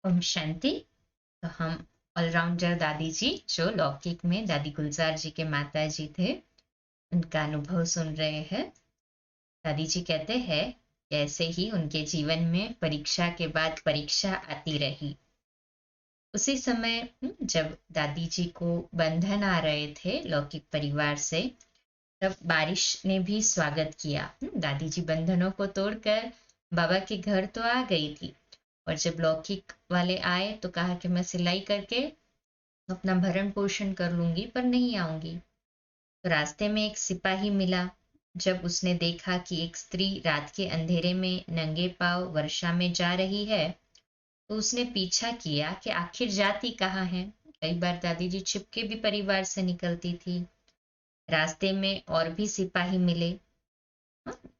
ओम शांति। तो हम ऑलराउंडर दादी जी जो लौकिक में दादी गुलजार जी के माता जी थे, उनका अनुभव सुन रहे हैं। दादी जी कहते हैं कि ऐसे ही उनके जीवन में परीक्षा के बाद परीक्षा आती रही। उसी समय जब दादी जी को बंधन आ रहे थे लौकिक परिवार से, तब बारिश ने भी स्वागत किया। दादी जी बंधनों को तोड़कर बाबा के घर तो आ गई थी, और जब लौकिक वाले आए तो कहा कि मैं सिलाई करके अपना भरण पोषण कर लूंगी, पर नहीं आऊंगी। तो रास्ते में एक सिपाही मिला। जब उसने देखा कि एक स्त्री रात के अंधेरे में नंगे पांव वर्षा में जा रही है, तो उसने पीछा किया कि आखिर जाती कहाँ है। कई बार दादी जी छिपके भी परिवार से निकलती थी। रास्ते में और भी सिपाही मिले।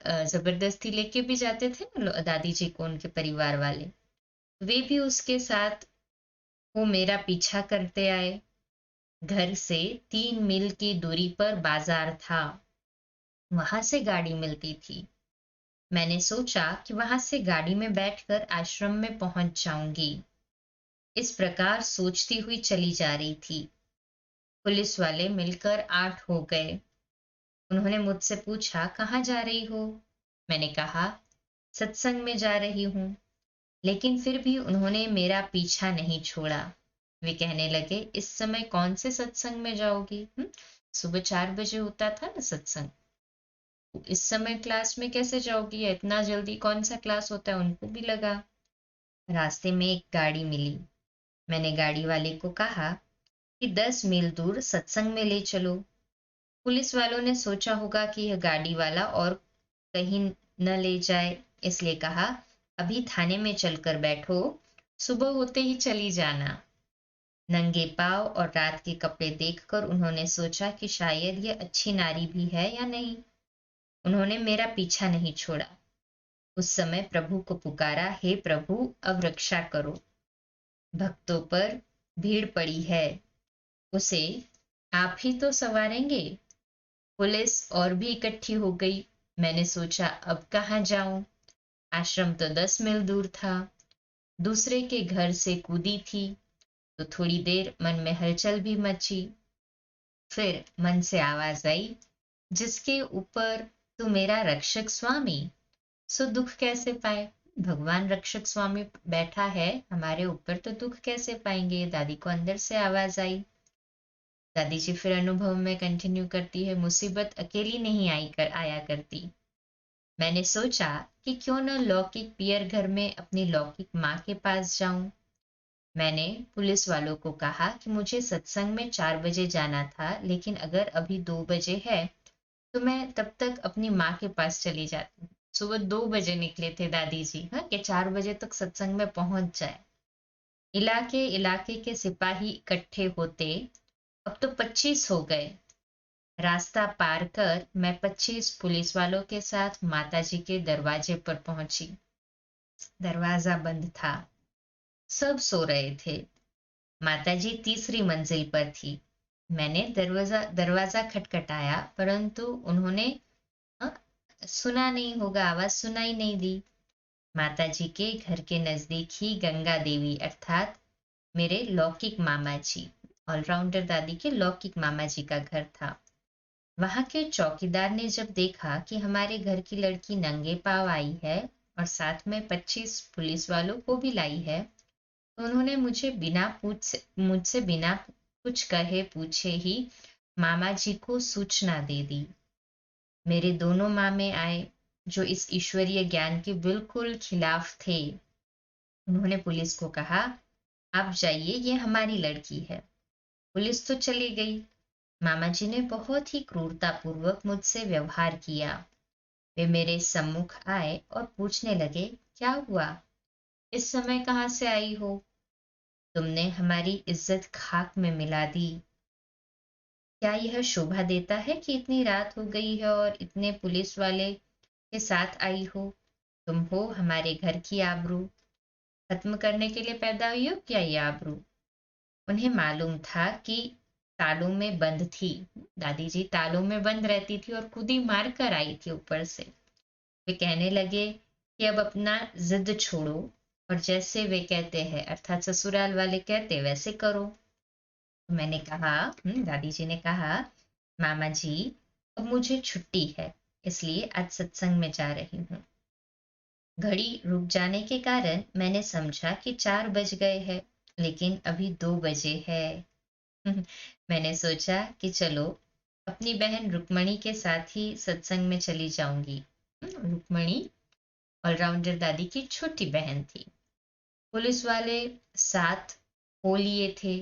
जबरदस्ती लेके भी जाते थे ना दादी जी को उनके परिवार वाले। वे भी उसके साथ वो मेरा पीछा करते आए। घर से 3 मील की दूरी पर बाजार था, वहां से गाड़ी मिलती थी। मैंने सोचा कि वहां से गाड़ी में बैठकर आश्रम में पहुंच जाऊंगी। इस प्रकार सोचती हुई चली जा रही थी। पुलिस वाले मिलकर 8 हो गए। उन्होंने मुझसे पूछा, कहाँ जा रही हो? मैंने कहा, सत्संग में जा रही हूँ। लेकिन फिर भी उन्होंने मेरा पीछा नहीं छोड़ा। वे कहने लगे, इस समय कौन से सत्संग में जाओगी? सुबह 4 बजे होता था ना सत्संग, इस समय क्लास में कैसे जाओगी? इतना जल्दी कौन सा क्लास होता है? उनको भी लगा। रास्ते में एक गाड़ी मिली। मैंने गाड़ी वाले को कहा कि 10 मील दूर सत्संग में ले चलो। पुलिस वालों ने सोचा होगा कि यह गाड़ी वाला और कहीं न ले जाए, इसलिए कहा, अभी थाने में चलकर बैठो, सुबह होते ही चली जाना। नंगे पांव और रात के कपड़े देखकर उन्होंने सोचा कि शायद ये अच्छी नारी भी है या नहीं। उन्होंने मेरा पीछा नहीं छोड़ा। उस समय प्रभु को पुकारा, हे प्रभु, अब रक्षा करो। भक्तों पर भीड़ पड़ी है, उसे आप ही तो संवारेंगे। पुलिस और भी इकट्ठी हो गई। मैंने सोचा, अब कहाँ जाऊं? आश्रम तो 10 मील दूर था। दूसरे के घर से कूदी थी तो थोड़ी देर मन में हलचल भी मची। फिर मन से आवाज आई, जिसके ऊपर तू मेरा रक्षक स्वामी, सो दुख कैसे पाए? भगवान रक्षक स्वामी बैठा है हमारे ऊपर, तो दुख कैसे पाएंगे? दादी को अंदर से आवाज आई। दादी जी फिर अनुभव में कंटिन्यू करती है, मुसीबत अकेली नहीं आया करती। मैंने सोचा कि क्यों न लौकिक पियर घर में अपनी लौकिक माँ के पास जाऊं। मैंने पुलिस वालों को कहा कि मुझे सत्संग में 4 बजे जाना था, लेकिन अगर अभी 2 बजे है तो मैं तब तक अपनी माँ के पास चली जाती। सुबह 2 बजे निकले थे दादी जी, हाँ, कि 4 बजे तक सत्संग में पहुंच जाए। इलाके इलाके के सिपाही इकट्ठे होते। अब तो 25 हो गए। रास्ता पार कर मैं 25 पुलिस वालों के साथ माताजी के दरवाजे पर पहुंची। दरवाजा बंद था, सब सो रहे थे। माताजी तीसरी मंजिल पर थी। मैंने दरवाजा दरवाजा खटखटाया, परंतु उन्होंने अ, सुना नहीं होगा, आवाज सुनाई नहीं दी। माताजी के घर के नजदीक ही गंगा देवी अर्थात मेरे लौकिक मामा जी, ऑलराउंडर दादी के लौकिक मामा जी का घर था। वहां के चौकीदार ने जब देखा कि हमारे घर की लड़की नंगे पांव आई है और साथ में 25 पुलिस वालों को भी लाई है, तो उन्होंने मुझसे बिना कुछ कहे पूछे ही मामा जी को सूचना दे दी। मेरे दोनों मामे आए, जो इस ईश्वरीय ज्ञान के बिल्कुल खिलाफ थे। उन्होंने पुलिस को कहा, आप जाइए, ये हमारी लड़की है। पुलिस तो चली गई। मामा जी ने बहुत ही क्रूरतापूर्वक मुझसे व्यवहार किया। वे मेरे सम्मुख आए और पूछने लगे, क्या हुआ? इस समय कहाँ से आई हो? तुमने हमारी इज्जत खाक में मिला दी। क्या यह शोभा देता है कि इतनी रात हो गई है और इतने पुलिस वाले के साथ आई हो? तुम हो हमारे घर की आबरू खत्म करने के लिए पैदा हुई हो क्या? ये आबरू? उन्हें मालूम था कि तालों में बंद थी। दादी जी तालों में बंद रहती थी और खुद ही मार कर आई थी ऊपर से। वे कहने लगे कि अब अपना जिद छोड़ो, और जैसे वे कहते हैं अर्थात ससुराल वाले कहते वैसे करो। तो मैंने कहा, दादी जी ने कहा, मामा जी अब मुझे छुट्टी है, इसलिए आज सत्संग में जा रही हूँ। घड़ी रुक जाने के कारण मैंने समझा कि 4 बज गए हैं, लेकिन अभी 2 बजे है। मैंने सोचा कि चलो अपनी बहन रुक्मणी के साथ ही सत्संग में चली जाऊंगी। रुक्मणी ऑलराउंडर दादी की छोटी बहन थी। पुलिस वाले साथ हो लिए थे,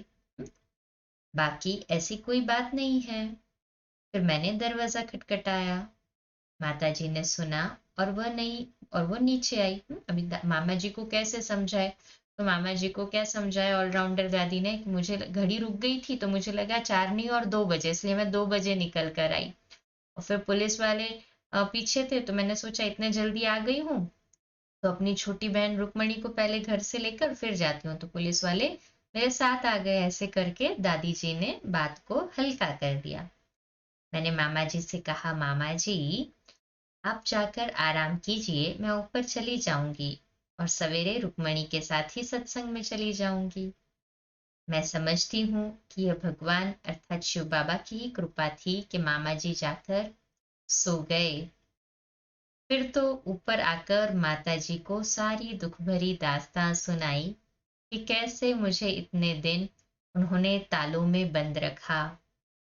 बाकी ऐसी कोई बात नहीं है। फिर मैंने दरवाजा खटखटाया। माताजी ने सुना और वह नहीं और वो नीचे आई। अभी मामा जी को कैसे समझाए? तो मामा जी को क्या समझाए ऑलराउंडर दादी ने कि मुझे घड़ी रुक गई थी तो मुझे लगा 4 नहीं और 2 बजे, इसलिए मैं 2 बजे निकल कर आई। और फिर पुलिस वाले पीछे थे तो मैंने सोचा इतने जल्दी आ गई हूँ तो अपनी छोटी बहन रुक्मणी को पहले घर से लेकर फिर जाती हूँ, तो पुलिस वाले मेरे साथ आ गए। ऐसे करके दादी जी ने बात को हल्का कर दिया। मैंने मामा जी से कहा, मामा जी आप जाकर आराम कीजिए, मैं ऊपर चली जाऊंगी और सवेरे रुक्मणी के साथ ही सत्संग में चली जाऊंगी। मैं समझती हूँ कि यह भगवान अर्थात शिव बाबा की ही कृपा थी कि मामा जी जाकर सो गए। फिर तो ऊपर आकर माता जी को सारी दुख भरी दास्तां सुनाई कि कैसे मुझे इतने दिन उन्होंने तालों में बंद रखा।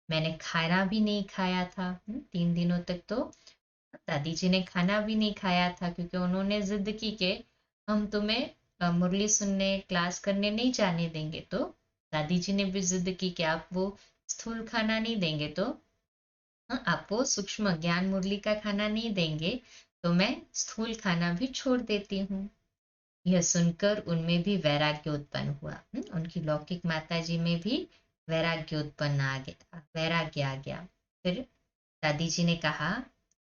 मैंने खाना भी नहीं खाया था। 3 दिनों तक तो दादी जी ने खाना भी नहीं खाया था, क्योंकि उन्होंने जिद की कि हम तुम्हें मुरली सुनने क्लास करने नहीं जाने देंगे। तो दादी जी ने भी जिद की कि आप वो स्थूल खाना नहीं देंगे तो, हाँ, आपको सूक्ष्म ज्ञान मुरली का खाना नहीं देंगे तो मैं स्थूल खाना भी छोड़ देती हूँ। यह सुनकर उनमें भी वैराग्य उत्पन्न हुआ। उनकी लौकिक माता जी में भी वैराग्य उत्पन्न आ गया, वैराग्य आ गया। फिर दादी जी ने कहा,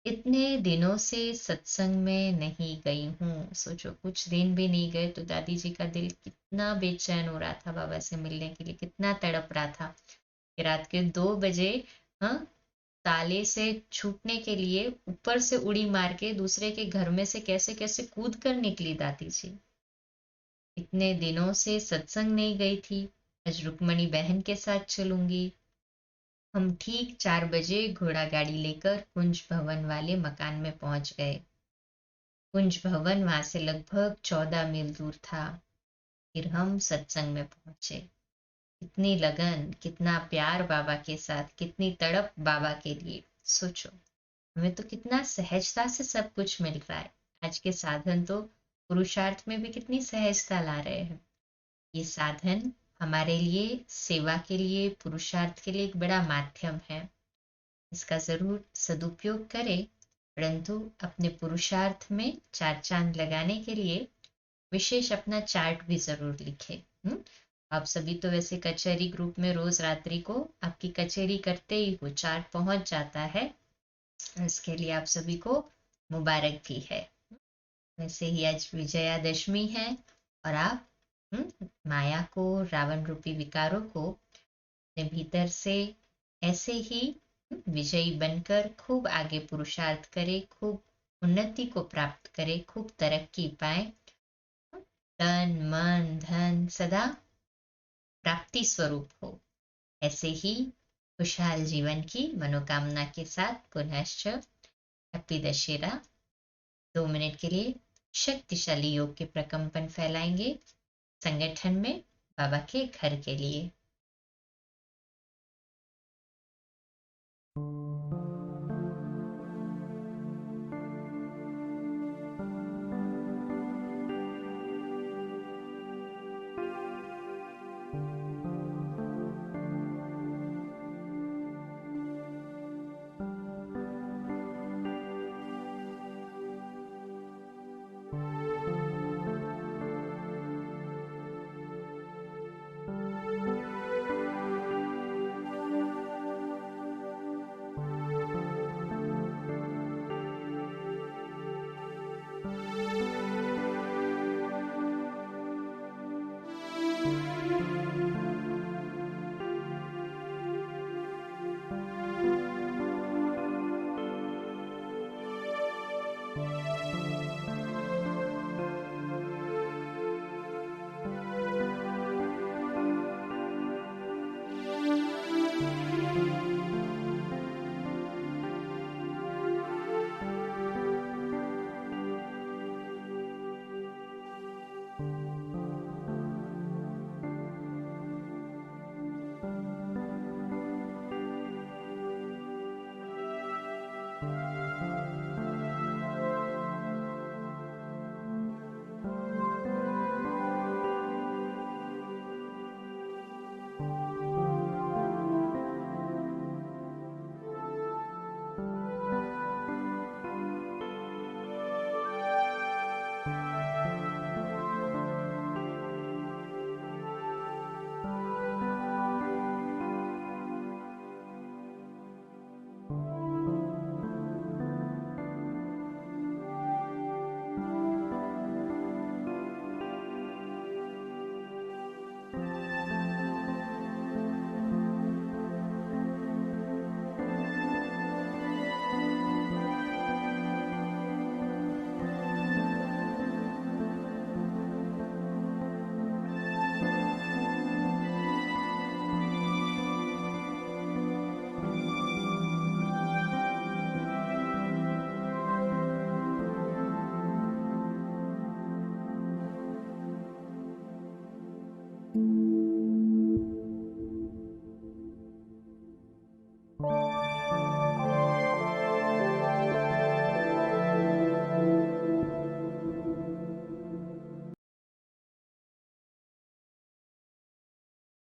इतने दिनों से सत्संग में नहीं गई हूँ। सोचो कुछ दिन भी नहीं गए तो दादी जी का दिल कितना बेचैन हो रहा था बाबा से मिलने के लिए, कितना तड़प रहा था कि रात के 2 बजे, हाँ, ताले से छूटने के लिए ऊपर से उड़ी मार के दूसरे के घर में से कैसे कैसे कूद कर निकली दादी जी। इतने दिनों से सत्संग नहीं गई थी, आज रुक्मणी बहन के साथ चलूंगी। हम ठीक 4 बजे घोड़ा गाड़ी लेकर कुंज भवन वाले मकान में पहुंच गए। कुंज भवन वहां से लगभग 14 मील दूर था। फिर हम सत्संग में पहुंचे। कितनी लगन, कितना प्यार बाबा के साथ, कितनी तड़प बाबा के लिए। सोचो हमें तो कितना सहजता से सब कुछ मिल रहा है। आज के साधन तो पुरुषार्थ में भी कितनी सहजता ला रहे हैं। ये साधन हमारे लिए सेवा के लिए, पुरुषार्थ के लिए एक बड़ा माध्यम है। इसका जरूर सदुपयोग करें, परंतु अपने पुरुषार्थ में 4 चांद लगाने के लिए विशेष अपना चार्ट भी जरूर लिखें। आप सभी तो वैसे कचहरी ग्रुप में रोज रात्रि को आपकी कचहरी करते ही हो, चार्ट पहुंच जाता है। इसके लिए आप सभी को मुबारक भी है। वैसे ही आज विजयादशमी है और आप माया को, रावण रूपी विकारों को अपने भीतर से ऐसे ही विजयी बनकर खूब आगे पुरुषार्थ करे, खूब उन्नति को प्राप्त करे, खूब तरक्की पाए, तन मन धन सदा प्राप्ति स्वरूप हो। ऐसे ही खुशहाल जीवन की मनोकामना के साथ पुनश्च हैप्पी दशहरा। 2 मिनट के लिए शक्तिशाली योग के प्रकंपन फैलाएंगे संगठन में बाबा के घर के लिए।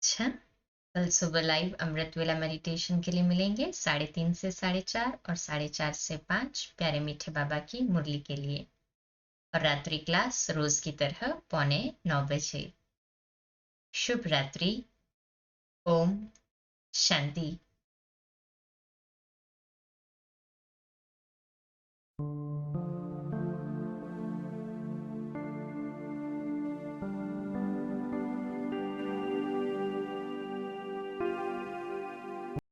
अच्छा, कल सुबह लाइव अमृत वेला मेडिटेशन के लिए मिलेंगे 3:30 से 4:30 और 4:30 से 5 प्यारे मीठे बाबा की मुरली के लिए। और रात्रि क्लास रोज की तरह 8:45 बजे। शुभ रात्रि। ओम शांति।